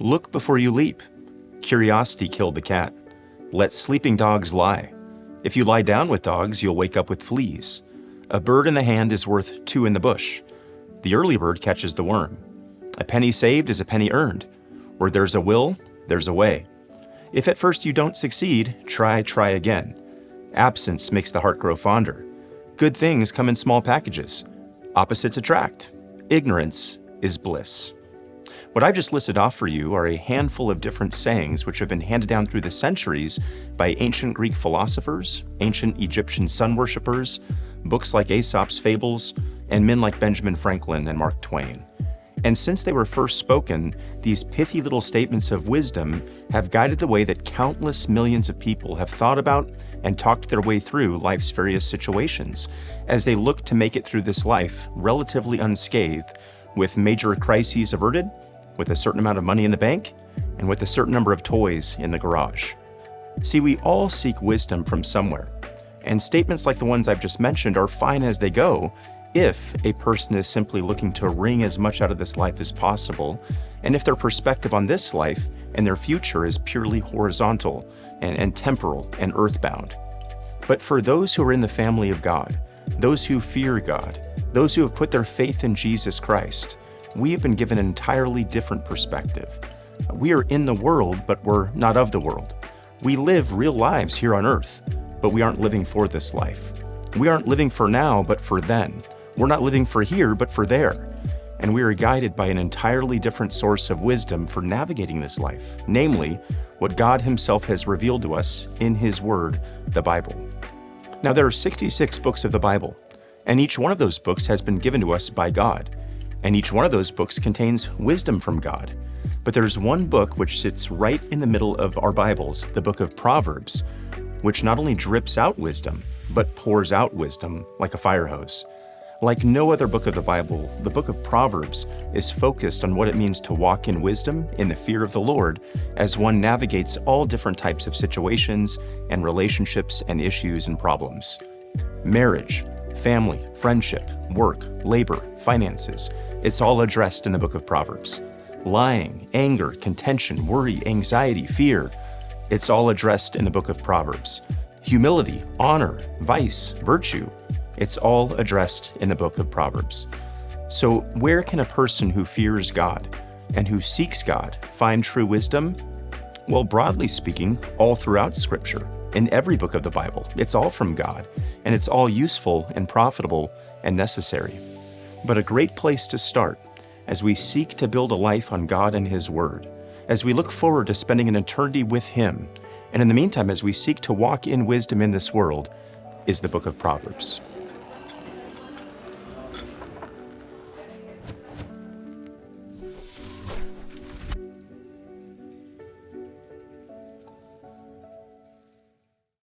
Look before you leap. Curiosity killed the cat. Let sleeping dogs lie. If you lie down with dogs, you'll wake up with fleas. A bird in the hand is worth two in the bush. The early bird catches the worm. A penny saved is a penny earned. Where there's a will, there's a way. If at first you don't succeed, try again. Absence makes the heart grow fonder. Good things come in small packages. Opposites attract. Ignorance is bliss. What I've just listed off for you are a handful of different sayings which have been handed down through the centuries by ancient Greek philosophers, ancient Egyptian sun worshippers, books like Aesop's Fables, and men like Benjamin Franklin and Mark Twain. And since they were first spoken, these pithy little statements of wisdom have guided the way that countless millions of people have thought about and talked their way through life's various situations as they look to make it through this life relatively unscathed, with major crises averted, with a certain amount of money in the bank, and with a certain number of toys in the garage. See, we all seek wisdom from somewhere, and statements like the ones I've just mentioned are fine as they go if a person is simply looking to wring as much out of this life as possible, and if their perspective on this life and their future is purely horizontal and temporal and earthbound. But for those who are in the family of God, those who fear God, those who have put their faith in Jesus Christ, we have been given an entirely different perspective. We are in the world, but we're not of the world. We live real lives here on earth, but we aren't living for this life. We aren't living for now, but for then. We're not living for here, but for there. And we are guided by an entirely different source of wisdom for navigating this life, namely, what God Himself has revealed to us in His Word, the Bible. Now, there are 66 books of the Bible, and each one of those books has been given to us by God, and each one of those books contains wisdom from God. But there's one book which sits right in the middle of our Bibles, the book of Proverbs, which not only drips out wisdom, but pours out wisdom like a fire hose. Like no other book of the Bible, the book of Proverbs is focused on what it means to walk in wisdom, in the fear of the Lord, as one navigates all different types of situations and relationships and issues and problems. Marriage, family, friendship, work, labor, finances, it's all addressed in the book of Proverbs. Lying, anger, contention, worry, anxiety, fear, it's all addressed in the book of Proverbs. Humility, honor, vice, virtue, it's all addressed in the book of Proverbs. So where can a person who fears God and who seeks God find true wisdom? Well, broadly speaking, all throughout Scripture, in every book of the Bible, it's all from God, and it's all useful and profitable and necessary. But a great place to start as we seek to build a life on God and His Word, as we look forward to spending an eternity with Him, and in the meantime, as we seek to walk in wisdom in this world, is the book of Proverbs.